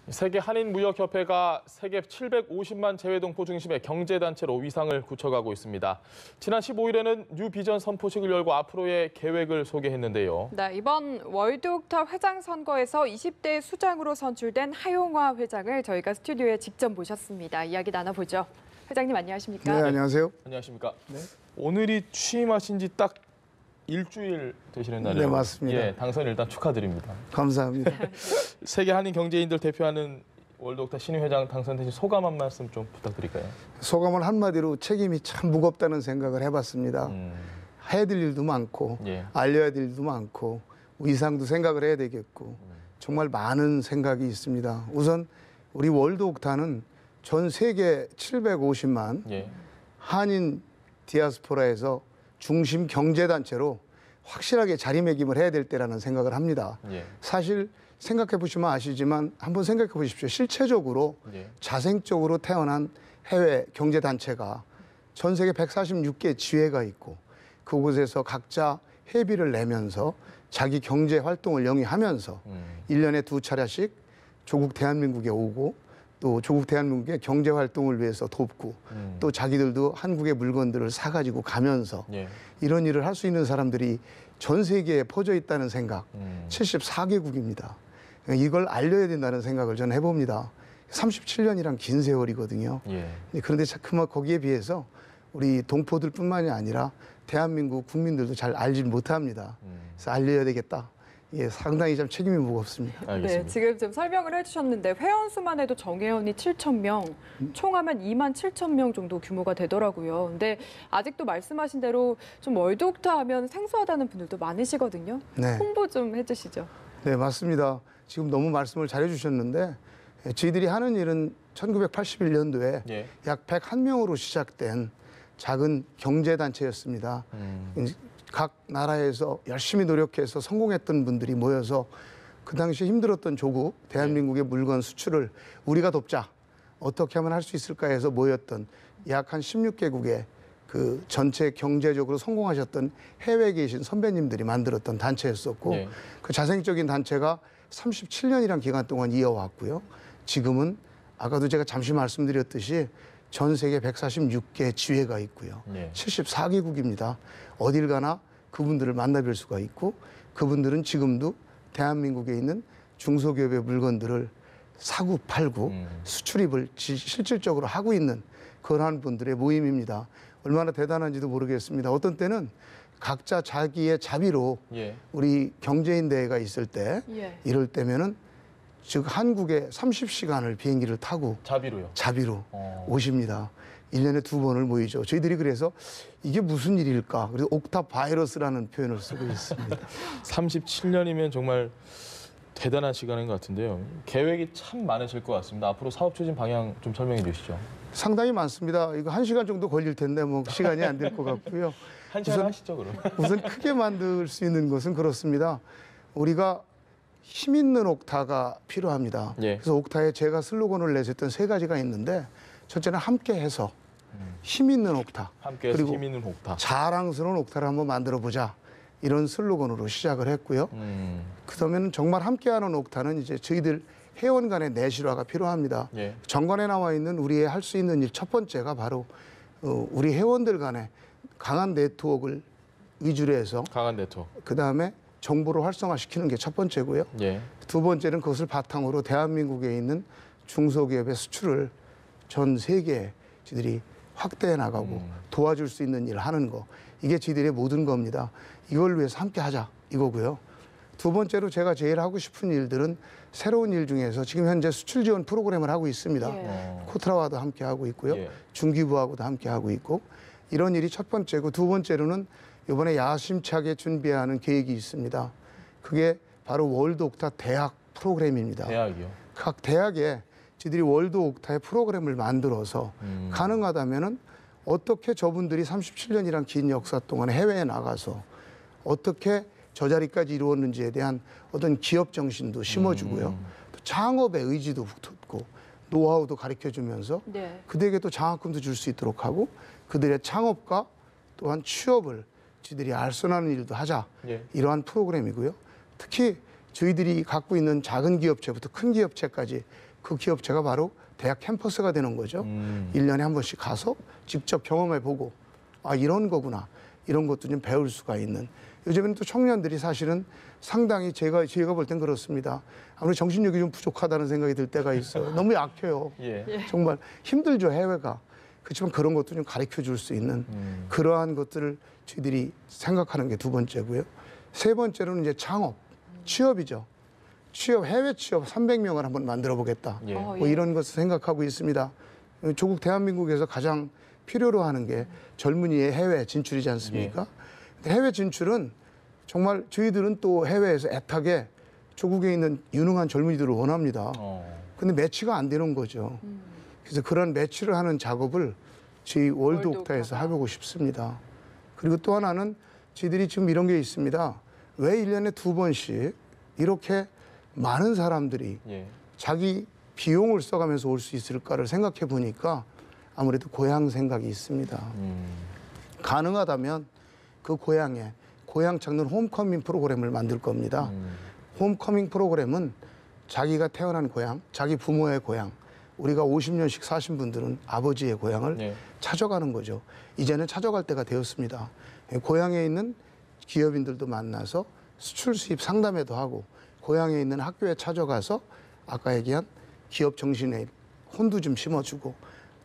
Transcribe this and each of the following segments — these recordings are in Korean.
세계 한인무역협회가 세계 750만 재외동포 중심의 경제단체로 위상을 굳혀가고 있습니다. 지난 15일에는 뉴 비전 선포식을 열고 앞으로의 계획을 소개했는데요. 네, 이번 월드옥타 회장 선거에서 20대 수장으로 선출된 하용화 회장을 저희가 스튜디오에 직접 모셨습니다. 이야기 나눠보죠. 회장님 안녕하십니까? 네, 안녕하세요. 안녕하십니까? 네. 오늘이 취임하신 지 딱 일주일 되시는 날이에요. 네, 맞습니다. 예, 당선 일단 축하드립니다. 감사합니다. 세계 한인 경제인들 대표하는 월드옥타 신임 회장 당선되신 소감 한 말씀 좀 부탁드릴까요? 소감은 한마디로 책임이 참 무겁다는 생각을 해봤습니다. 해야 될 일도 많고 예. 알려야 될 일도 많고 위상도 생각을 해야 되겠고 정말 많은 생각이 있습니다. 우선 우리 월드옥타는 전 세계 750만 예. 한인 디아스포라에서 중심 경제단체로 확실하게 자리매김을 해야 될 때라는 생각을 합니다. 예. 사실 생각해 보시면 아시지만 한번 생각해 보십시오. 실체적으로 예. 자생적으로 태어난 해외 경제단체가 전 세계 146개 지회가 있고 그곳에서 각자 회비를 내면서 자기 경제 활동을 영위하면서 1년에 2차례씩 조국 대한민국에 오고 또 조국 대한민국의 경제 활동을 위해서 돕고 또 자기들도 한국의 물건들을 사가지고 가면서 예. 이런 일을 할 수 있는 사람들이 전 세계에 퍼져 있다는 생각, 74개국입니다. 이걸 알려야 된다는 생각을 저는 해봅니다. 37년이란 긴 세월이거든요. 예. 그런데 자꾸만 거기에 비해서 우리 동포들뿐만이 아니라 대한민국 국민들도 잘 알지 못합니다. 그래서 알려야 되겠다. 예, 상당히 좀 책임이 무겁습니다. 알겠습니다. 네, 지금 좀 설명을 해주셨는데 회원수만 해도 정회원이 7,000명, 총하면 2만 7,000명 정도 규모가 되더라고요. 근데 아직도 말씀하신 대로 좀 월드옥타 하면 생소하다는 분들도 많으시거든요. 네. 홍보 좀 해주시죠. 네, 맞습니다. 지금 너무 말씀을 잘 해주셨는데 저희들이 하는 일은 1981년도에 예. 약 101명으로 시작된 작은 경제단체였습니다. 각 나라에서 열심히 노력해서 성공했던 분들이 모여서 그 당시에 힘들었던 조국, 대한민국의 물건 수출을 우리가 돕자. 어떻게 하면 할 수 있을까 해서 모였던 약 한 16개국의 그 전체 경제적으로 성공하셨던 해외에 계신 선배님들이 만들었던 단체였었고 네. 그 자생적인 단체가 37년이란 기간 동안 이어왔고요. 지금은 아까도 제가 잠시 말씀드렸듯이 전 세계 146개 지회가 있고요. 네. 74개국입니다. 어딜 가나 그분들을 만나뵐 수가 있고 그분들은 지금도 대한민국에 있는 중소기업의 물건들을 사고 팔고 수출입을 실질적으로 하고 있는 그러한 분들의 모임입니다. 얼마나 대단한지도 모르겠습니다. 어떤 때는 각자 자기의 자비로 예. 우리 경제인 대회가 있을 때 예. 이럴 때면은 즉 한국에 30시간을 비행기를 타고 자비로요. 자비로 오십니다. 1년에 2번을 모이죠. 저희들이 그래서 이게 무슨 일일까? 그래서 옥타 바이러스라는 표현을 쓰고 있습니다. 37년이면 정말 대단한 시간인 것 같은데요. 계획이 참 많으실 것 같습니다. 앞으로 사업 추진 방향 좀 설명해 주시죠. 상당히 많습니다. 이거 1시간 정도 걸릴 텐데 뭐 시간이 안 될 것 같고요. 한 시간 하시죠, 그럼. 우선 크게 만들 수 있는 것은 그렇습니다. 우리가 힘 있는 옥타가 필요합니다. 예. 그래서 옥타에 제가 슬로건을 내셨던 3가지가 있는데 첫째는 함께해서 힘 있는 옥타 함께해서 그리고 힘 있는 옥타. 자랑스러운 옥타를 한번 만들어보자 이런 슬로건으로 시작을 했고요. 그다음에는 정말 함께하는 옥타는 이제 저희들 회원 간의 내실화가 필요합니다. 예. 정관에 나와 있는 우리의 할 수 있는 일 첫 번째가 바로 우리 회원들 간의 강한 네트워크를 위주로 해서 강한 네트워크. 그다음에 정보를 활성화시키는 게 첫 번째고요. 예. 두 번째는 그것을 바탕으로 대한민국에 있는 중소기업의 수출을 전 세계에 저희들이 확대해 나가고 도와줄 수 있는 일을 하는 거. 이게 저희들의 모든 겁니다. 이걸 위해서 함께 하자 이거고요. 두 번째로 제가 제일 하고 싶은 일들은 새로운 일 중에서 지금 현재 수출 지원 프로그램을 하고 있습니다. 예. 코트라와도 함께 하고 있고요. 예. 중기부하고도 함께 하고 있고 이런 일이 첫 번째고 두 번째로는 이번에 야심차게 준비하는 계획이 있습니다. 그게 바로 월드옥타 대학 프로그램입니다. 대학이요. 각 대학에 저희들이 월드옥타의 프로그램을 만들어서 가능하다면은 어떻게 저분들이 37년이란 긴 역사 동안 해외에 나가서 어떻게 저 자리까지 이루었는지에 대한 어떤 기업 정신도 심어주고요. 또 창업의 의지도 붙고 노하우도 가르쳐주면서 네. 그들에게 또 장학금도 줄 수 있도록 하고 그들의 창업과 또한 취업을 저희들이 알선하는 일도 하자. 예. 이러한 프로그램이고요. 특히 저희들이 갖고 있는 작은 기업체부터 큰 기업체까지 그 기업체가 바로 대학 캠퍼스가 되는 거죠. 1년에 한 번씩 가서 직접 경험해보고 아 이런 거구나. 이런 것도 좀 배울 수가 있는. 요즘에는 또 청년들이 사실은 상당히 제가 볼 땐 그렇습니다. 아무래도 정신력이 좀 부족하다는 생각이 들 때가 있어요. 너무 약해요. 예. 정말 힘들죠, 해외가. 그렇지만 그런 것도 좀 가르쳐 줄 수 있는 그러한 것들을 저희들이 생각하는 게 두 번째고요. 세 번째로는 이제 창업, 취업이죠. 취업, 해외 취업 300명을 한번 만들어 보겠다. 예. 뭐 이런 것을 생각하고 있습니다. 조국 대한민국에서 가장 필요로 하는 게 젊은이의 해외 진출이지 않습니까? 근데 해외 진출은 정말 저희들은 또 해외에서 애타게 조국에 있는 유능한 젊은이들을 원합니다. 근데 매치가 안 되는 거죠. 그래서 그런 매치를 하는 작업을 저희 월드옥타에서 해보고 싶습니다. 그리고 또 하나는 저희들이 지금 이런 게 있습니다. 왜 1년에 2번씩 이렇게 많은 사람들이 예. 자기 비용을 써가면서 올 수 있을까를 생각해 보니까 아무래도 고향 생각이 있습니다. 가능하다면 그 고향에 고향 찾는 홈커밍 프로그램을 만들 겁니다. 홈커밍 프로그램은 자기가 태어난 고향, 자기 부모의 고향, 우리가 50년씩 사신 분들은 아버지의 고향을 예. 찾아가는 거죠. 이제는 찾아갈 때가 되었습니다. 고향에 있는 기업인들도 만나서 수출 수입 상담회도 하고 고향에 있는 학교에 찾아가서 아까 얘기한 기업 정신에 혼도 좀 심어주고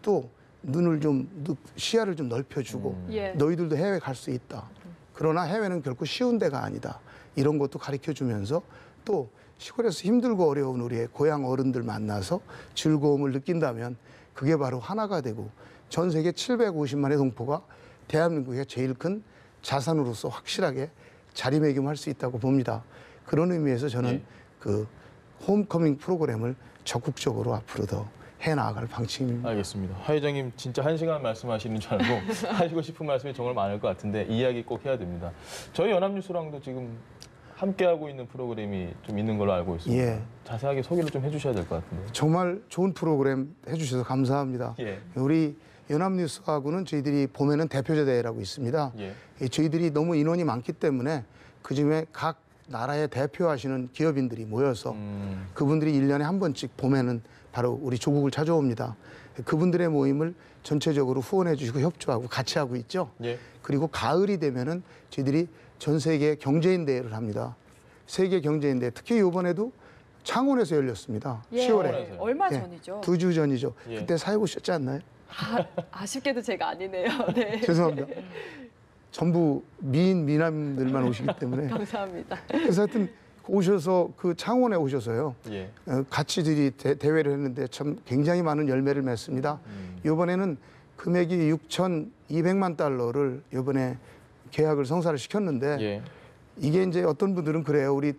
또 눈을 좀 시야를 좀 넓혀주고 예. 너희들도 해외 갈 수 있다. 그러나 해외는 결코 쉬운 데가 아니다. 이런 것도 가르쳐주면서 또 시골에서 힘들고 어려운 우리의 고향 어른들 만나서 즐거움을 느낀다면 그게 바로 하나가 되고 전 세계 750만의 동포가 대한민국의 제일 큰 자산으로서 확실하게 자리매김할 수 있다고 봅니다. 그런 의미에서 저는 예. 그 홈커밍 프로그램을 적극적으로 앞으로 더 해나갈 방침입니다. 알겠습니다. 하 회장님 진짜 1시간 말씀하시는 줄 알고 하시고 싶은 말씀이 정말 많을 것 같은데 이야기 꼭 해야 됩니다. 저희 연합뉴스랑도 지금 함께하고 있는 프로그램이 좀 있는 걸로 알고 있습니다. 예. 자세하게 소개를 좀 해주셔야 될 것 같은데. 정말 좋은 프로그램 해주셔서 감사합니다. 예. 우리 연합뉴스하고는 저희들이 봄에는 대표제 대회라고 있습니다. 예. 저희들이 너무 인원이 많기 때문에 그중에 각 나라의 대표하시는 기업인들이 모여서 그분들이 1년에 한 번씩 봄에는 바로 우리 조국을 찾아옵니다. 그분들의 모임을 전체적으로 후원해 주시고 협조하고 같이 하고 있죠. 예. 그리고 가을이 되면은 저희들이 전 세계 경제인 대회를 합니다. 세계 경제인 대회 특히 이번에도 창원에서 열렸습니다. 예. 10월에. 얼마 예, 전이죠. 2주 전이죠. 예. 그때 사회 보셨지 않나요? 아쉽게도 제가 아니네요. 네. 죄송합니다. 전부 미남들만 오시기 때문에. 감사합니다. 그래서 하여튼 오셔서 그 창원에 오셔서요. 예. 같이 대회를 했는데 참 굉장히 많은 열매를 맺습니다. 이번에는 금액이 6,200만 달러를 이번에 계약을 성사를 시켰는데 예. 이게 이제 어떤 분들은 그래요. 우리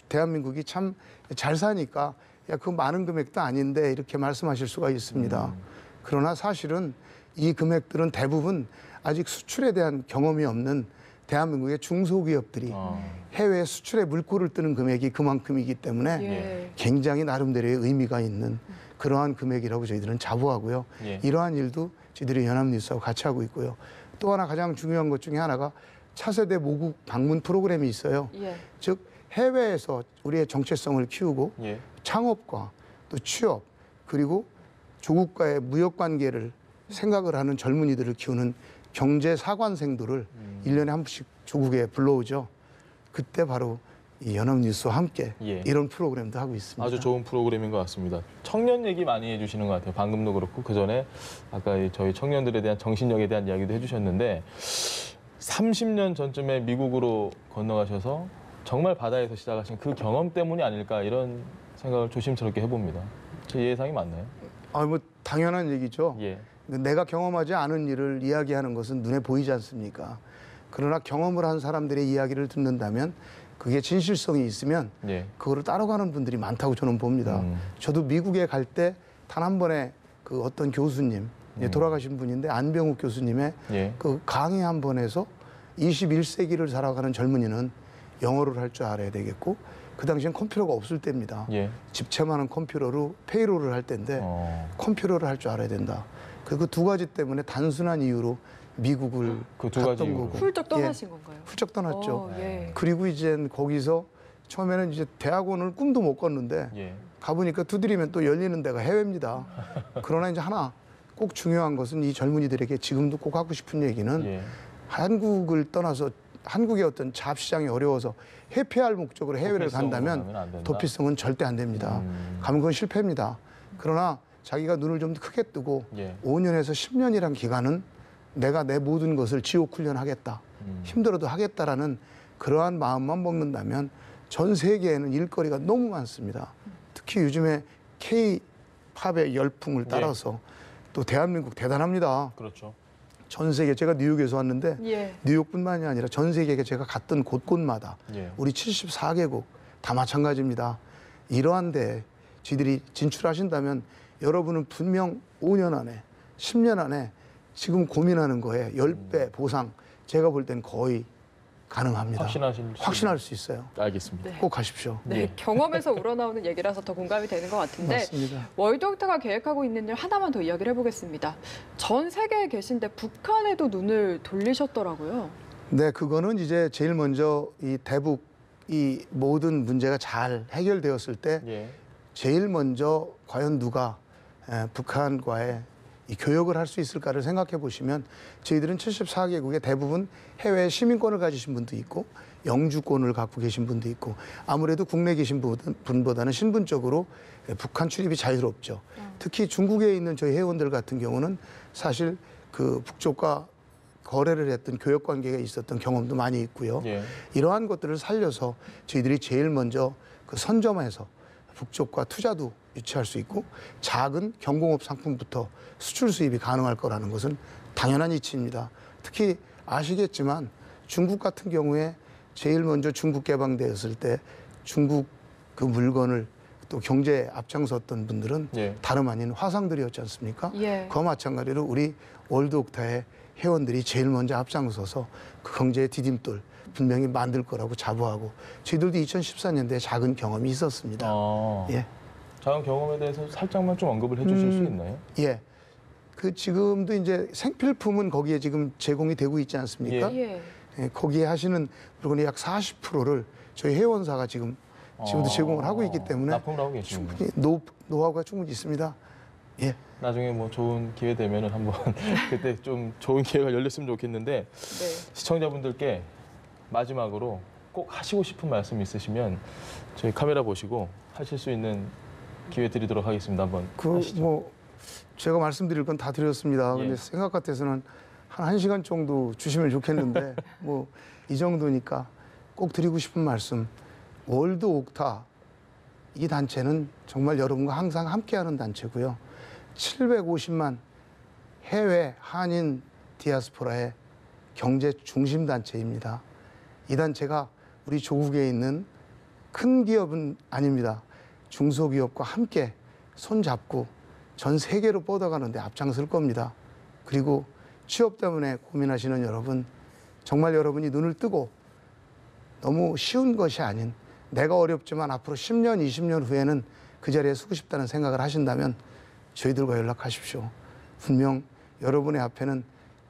대한민국이 참 잘 사니까 야, 그 많은 금액도 아닌데 이렇게 말씀하실 수가 있습니다. 그러나 사실은 이 금액들은 대부분 아직 수출에 대한 경험이 없는 대한민국의 중소기업들이 해외 수출에 물꼬를 뜨는 금액이 그만큼이기 때문에 예. 굉장히 나름대로의 의미가 있는 그러한 금액이라고 저희들은 자부하고요. 예. 이러한 일도 저희들이 연합뉴스하고 같이 하고 있고요. 또 하나 가장 중요한 것 중에 하나가 차세대 모국 방문 프로그램이 있어요. 예. 즉 해외에서 우리의 정체성을 키우고 예. 창업과 또 취업 그리고 조국과의 무역 관계를 생각을 하는 젊은이들을 키우는 경제 사관생들을 1년에 한 번씩 조국에 불러오죠. 그때 바로 이 연합뉴스와 함께 예. 이런 프로그램도 하고 있습니다. 아주 좋은 프로그램인 것 같습니다. 청년 얘기 많이 해주시는 것 같아요. 방금도 그렇고 그 전에 아까 저희 청년들에 대한 정신력에 대한 이야기도 해주셨는데 30년 전쯤에 미국으로 건너가셔서 정말 바다에서 시작하신 그 경험 때문이 아닐까 이런 생각을 조심스럽게 해봅니다. 제 예상이 맞나요? 뭐 당연한 얘기죠. 예. 내가 경험하지 않은 일을 이야기하는 것은 눈에 보이지 않습니까? 그러나 경험을 한 사람들의 이야기를 듣는다면 그게 진실성이 있으면 예. 그거를 따라가는 분들이 많다고 저는 봅니다. 저도 미국에 갈 때 단 한 번에 그 어떤 교수님, 돌아가신 분인데 안병욱 교수님의 예. 그 강의 한 번에서 21세기를 살아가는 젊은이는 영어를 할 줄 알아야 되겠고 그 당시엔 컴퓨터가 없을 때입니다. 예. 집채만한 컴퓨터로 페이로를 할 때인데 컴퓨터를 할 줄 알아야 된다. 그 두 가지 때문에 단순한 이유로 미국을 그두 갔던 가지 이유로. 거고 훌쩍 떠나신 건가요? 훌쩍 떠났죠. 예. 그리고 이제 거기서 처음에는 이제 대학원을 꿈도 못 꿨는데 예. 가보니까 두드리면 또 열리는 데가 해외입니다. 그러나 이제 하나 꼭 중요한 것은 이 젊은이들에게 지금도 꼭 하고 싶은 얘기는 예. 한국을 떠나서 한국의 어떤 잡시장이 어려워서 회피할 목적으로 해외를 도피성으로 가면 안 간다면 된다? 도피성은 절대 안 됩니다. 가면 그건 실패입니다. 그러나 자기가 눈을 좀 크게 뜨고 예. 5년에서 10년이란 기간은 내가 내 모든 것을 지옥 훈련하겠다. 힘들어도 하겠다라는 그러한 마음만 먹는다면 전 세계에는 일거리가 너무 많습니다. 특히 요즘에 K-팝의 열풍을 따라서 또 대한민국 대단합니다. 그렇죠. 전 세계 제가 뉴욕에서 왔는데 예. 뉴욕뿐만이 아니라 전 세계에 제가 갔던 곳곳마다 예. 우리 74개국 다 마찬가지입니다. 이러한 데 지들이 진출하신다면 여러분은 분명 5년 안에 10년 안에 지금 고민하는 거에 10배 보상 제가 볼 땐 거의 가능합니다. 확신할 수 있어요. 알겠습니다. 네. 꼭 가십시오. 네, 예. 경험에서 우러나오는 얘기라서 더 공감이 되는 것 같은데 맞습니다. 월드옥타가 계획하고 있는 일 하나만 더 이야기를 해보겠습니다. 전 세계에 계신데 북한에도 눈을 돌리셨더라고요. 네, 그거는 이제 제일 먼저 이 대북 이 모든 문제가 잘 해결되었을 때 예. 제일 먼저 과연 누가 북한과의 이 교역을 할 수 있을까를 생각해 보시면 저희들은 74개국의 대부분 해외 시민권을 가지신 분도 있고 영주권을 갖고 계신 분도 있고 아무래도 국내에 계신 분보다는 신분적으로 북한 출입이 자유롭죠. 특히 중국에 있는 저희 회원들 같은 경우는 사실 그 북쪽과 거래를 했던 교역 관계가 있었던 경험도 많이 있고요. 예. 이러한 것들을 살려서 저희들이 제일 먼저 그 선점해서 북쪽과 투자도 유치할 수 있고 작은 경공업 상품부터 수출 수입이 가능할 거라는 것은 당연한 이치입니다. 특히 아시겠지만 중국 같은 경우에 제일 먼저 중국 개방되었을 때 중국 그 물건을 또 경제에 앞장섰던 분들은 예. 다름 아닌 화상들이었지 않습니까? 예. 그와 마찬가지로 우리 월드옥타의 회원들이 제일 먼저 앞장서서 그 경제의 디딤돌 분명히 만들 거라고 자부하고 저희들도 2014년도에 작은 경험이 있었습니다. 예. 작은 경험에 대해서 살짝만 좀 언급을 해주실 수 있나요? 예. 그 지금도 이제 생필품은 거기에 지금 제공이 되고 있지 않습니까? 예. 예, 거기에 하시는 물건의 약 40%를 저희 회원사가 지금도 제공을 하고 있기 때문에 납품을 하고 계시군요. 충분히 노하우가 충분히 있습니다. 예. 나중에 뭐 좋은 기회 되면은 한번 그때 좀 좋은 기회가 열렸으면 좋겠는데 네. 시청자분들께 마지막으로 꼭 하시고 싶은 말씀 있으시면 저희 카메라 보시고 하실 수 있는 기회 드리도록 하겠습니다. 한번 하시죠. 뭐 제가 말씀드릴 건 다 드렸습니다. 예. 근데 생각 같아서는 한 1시간 정도 주시면 좋겠는데 뭐 이 정도니까 꼭 드리고 싶은 말씀. 월드옥타 이 단체는 정말 여러분과 항상 함께하는 단체고요. 750만 해외 한인 디아스포라의 경제 중심 단체입니다. 이 단체가 우리 조국에 있는 큰 기업은 아닙니다. 중소기업과 함께 손잡고 전 세계로 뻗어가는데 앞장설 겁니다. 그리고 취업 때문에 고민하시는 여러분, 정말 여러분이 눈을 뜨고 너무 쉬운 것이 아닌 내가 어렵지만 앞으로 10년, 20년 후에는 그 자리에 서고 싶다는 생각을 하신다면 저희들과 연락하십시오. 분명 여러분의 앞에는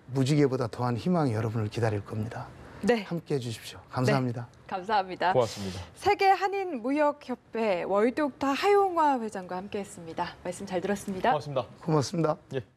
무지개보다 더한 희망이 여러분을 기다릴 겁니다. 네. 함께해 주십시오. 감사합니다. 네. 감사합니다. 고맙습니다. 세계 한인 무역협회 월드옥타 하용화 회장과 함께했습니다. 말씀 잘 들었습니다. 고맙습니다. 고맙습니다. 예.